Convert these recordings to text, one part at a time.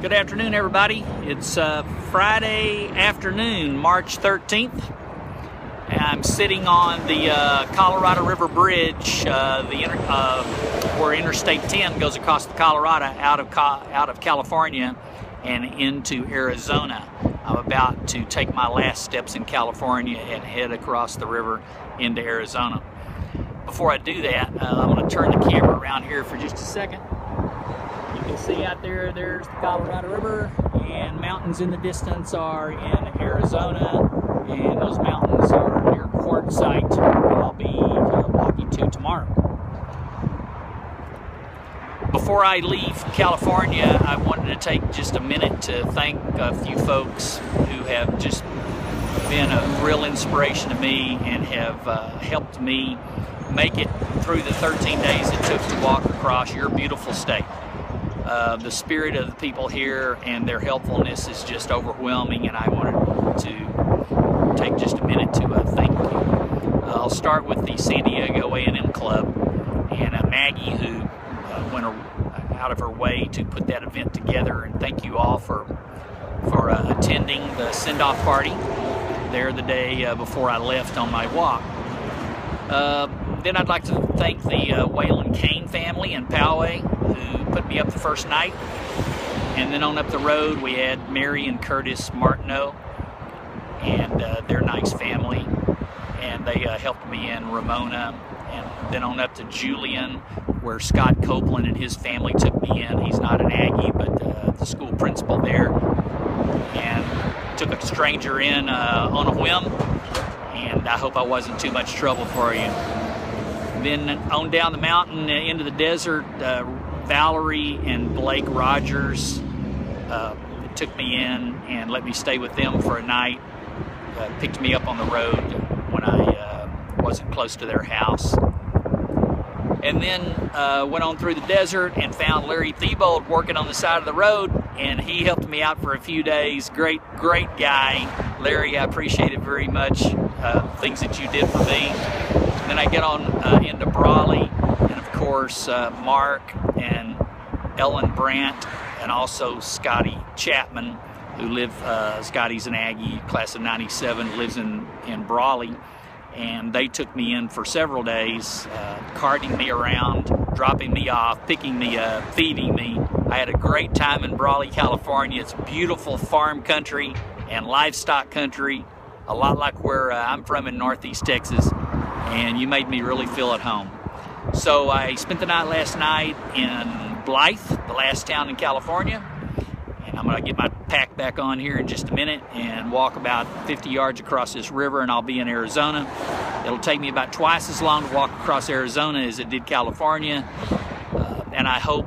Good afternoon, everybody. It's Friday afternoon, March 13th. I'm sitting on the Colorado River Bridge, where Interstate 10 goes across the Colorado out of California and into Arizona. I'm about to take my last steps in California and head across the river into Arizona. Before I do that, I'm going to turn the camera around here for just a second. You can see out there, there's the Colorado River, and mountains in the distance are in Arizona, and those mountains are near Quartzsite, where I'll be walking to tomorrow. Before I leave California, I wanted to take just a minute to thank a few folks who have just been a real inspiration to me and have helped me make it through the 13 days it took to walk across your beautiful state. The spirit of the people here and their helpfulness is just overwhelming, and I wanted to take just a minute to thank you. I'll start with the San Diego A&M Club and Maggie, who went out of her way to put that event together, and thank you all for attending the send-off party there the day before I left on my walk. Then I'd like to thank the Whalen Kane family in Poway, who put me up the first night. And then on up the road, we had Mary and Curtis Martineau and their nice family. And they helped me in Ramona. And then on up to Julian, where Scott Copeland and his family took me in. He's not an Aggie, but the school principal there. And took a stranger in on a whim. And I hope I wasn't too much trouble for you. Then on down the mountain into the desert, Valerie and Blake Rogers took me in and let me stay with them for a night. Picked me up on the road when I wasn't close to their house. And then went on through the desert and found Larry Thiebold working on the side of the road, and he helped me out for a few days. Great guy. Larry, I appreciate it very much, things that you did for me. Then I get on into Brawley, and of course Mark and Ellen Brandt, and also Scotty Chapman, who Scotty's an Aggie, class of '97, lives in Brawley. And they took me in for several days, carting me around, dropping me off, picking me up, feeding me. I had a great time in Brawley, California. It's beautiful farm country and livestock country, a lot like where I'm from in Northeast Texas, and you made me really feel at home. So I spent the night last night in Blythe, the last town in California. And I'm going to get my pack back on here in just a minute and walk about 50 yards across this river, and I'll be in Arizona. It'll take me about twice as long to walk across Arizona as it did California. And I hope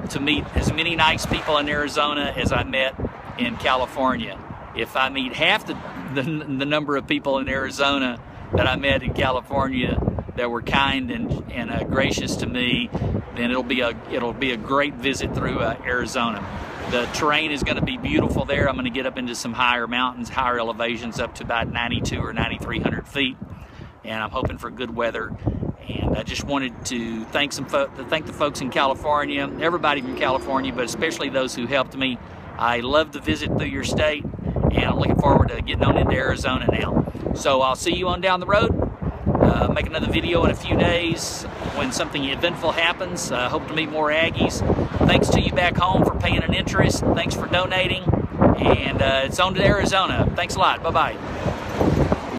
to meet as many nice people in Arizona as I met in California. If I meet half the number of people in Arizona that I met in California that were kind and gracious to me, then it'll be a great visit through Arizona. The terrain is going to be beautiful there. I'm going to get up into some higher mountains, higher elevations, up to about 92 or 9,300 feet, and I'm hoping for good weather. And I just wanted to thank the folks in California, everybody from California, but especially those who helped me. I love to visit through your state, and I'm looking forward to getting on into Arizona now. So I'll see you on down the road. Make another video in a few days when something eventful happens. Hope to meet more Aggies. Thanks to you back home for paying an interest. Thanks for donating. And it's on to Arizona. Thanks a lot. Bye-bye.